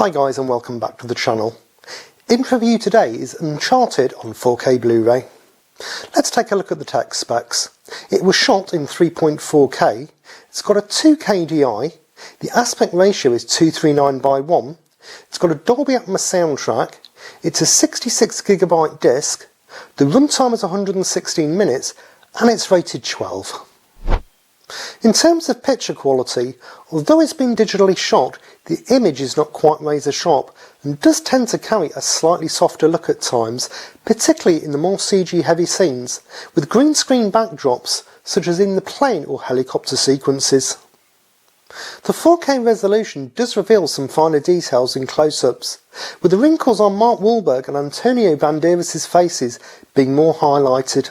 Hi guys and welcome back to the channel. In review today is Uncharted on 4K Blu-ray. Let's take a look at the tech specs. It was shot in 3.4K, it's got a 2K DI, the aspect ratio is 239:1, it's got a Dolby Atmos soundtrack, it's a 66GB disc, the runtime is 116 minutes and it's rated 12. In terms of picture quality, although it's been digitally shot, the image is not quite razor sharp and does tend to carry a slightly softer look at times, particularly in the more CG heavy scenes, with green screen backdrops such as in the plane or helicopter sequences. The 4K resolution does reveal some finer details in close-ups, with the wrinkles on Mark Wahlberg and Antonio Banderas' faces being more highlighted,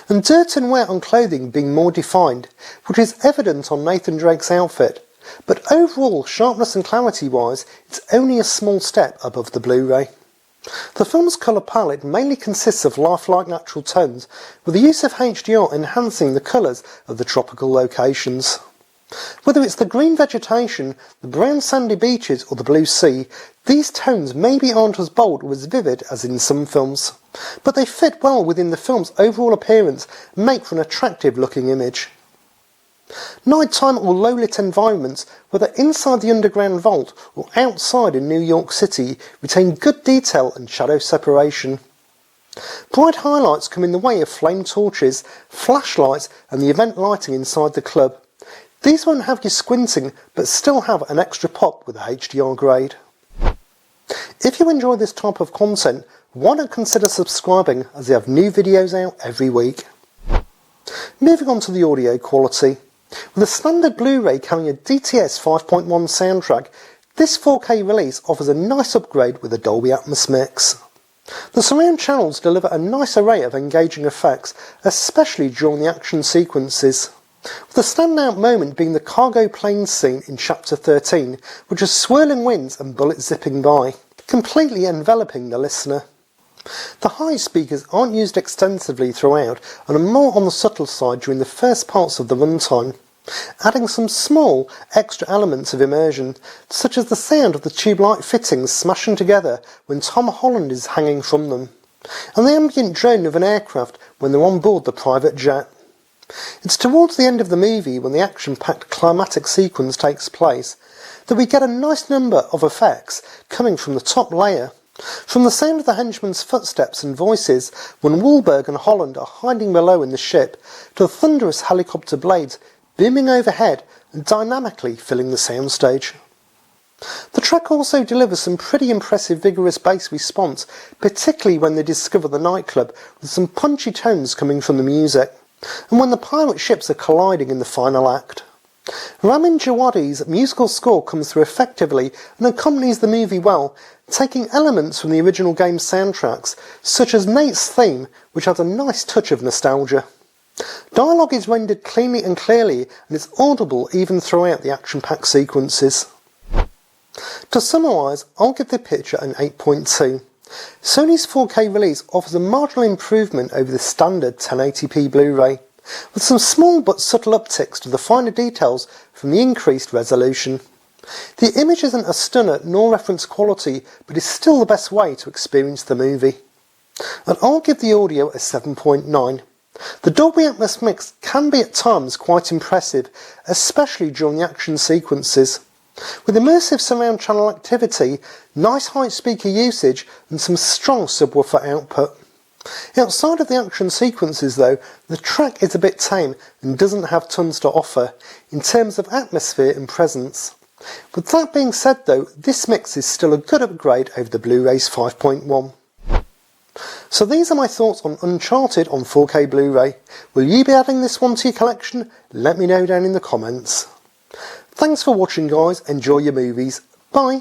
and dirt and wear on clothing being more defined, which is evident on Nathan Drake's outfit, but overall sharpness and clarity wise it's only a small step above the Blu-ray. The film's colour palette mainly consists of lifelike natural tones, with the use of HDR enhancing the colours of the tropical locations. Whether it's the green vegetation, the brown sandy beaches or the blue sea, these tones maybe aren't as bold or as vivid as in some films, but they fit well within the film's overall appearance and make for an attractive looking image. Nighttime or low-lit environments, whether inside the underground vault or outside in New York City, retain good detail and shadow separation. Bright highlights come in the way of flame torches, flashlights and the event lighting inside the club. These won't have you squinting, but still have an extra pop with a HDR grade. If you enjoy this type of content, why not consider subscribing, as they have new videos out every week. Moving on to the audio quality. With a standard Blu-ray carrying a DTS 5.1 soundtrack, this 4K release offers a nice upgrade with a Dolby Atmos mix. The surround channels deliver a nice array of engaging effects, especially during the action sequences, with the standout moment being the cargo plane scene in Chapter 13, which has swirling winds and bullets zipping by, completely enveloping the listener. The high speakers aren't used extensively throughout and are more on the subtle side during the first parts of the runtime, adding some small extra elements of immersion, such as the sound of the tube light fittings smashing together when Tom Holland is hanging from them, and the ambient drone of an aircraft when they're on board the private jet. It's towards the end of the movie, when the action-packed climatic sequence takes place, that we get a nice number of effects coming from the top layer, from the sound of the henchman's footsteps and voices when Wahlberg and Holland are hiding below in the ship, to the thunderous helicopter blades booming overhead and dynamically filling the soundstage. The track also delivers some pretty impressive vigorous bass response, particularly when they discover the nightclub, with some punchy tones coming from the music, and when the pirate ships are colliding in the final act. Ramin Djawadi's musical score comes through effectively and accompanies the movie well, taking elements from the original game's soundtracks, such as Nate's theme, which has a nice touch of nostalgia. Dialogue is rendered cleanly and clearly, and is audible even throughout the action-packed sequences. To summarise, I'll give the picture an 8.2. Sony's 4K release offers a marginal improvement over the standard 1080p Blu-ray, with some small but subtle upticks to the finer details from the increased resolution. The image isn't a stunner nor reference quality, but is still the best way to experience the movie. And I'll give the audio a 7.9. The Dolby Atmos mix can be at times quite impressive, especially during the action sequences, with immersive surround channel activity, nice high speaker usage and some strong subwoofer output. Outside of the action sequences though, the track is a bit tame and doesn't have tons to offer in terms of atmosphere and presence. With that being said though, this mix is still a good upgrade over the Blu-ray's 5.1. So these are my thoughts on Uncharted on 4K Blu-ray. Will you be adding this one to your collection? Let me know down in the comments. Thanks for watching guys, enjoy your movies, Bye!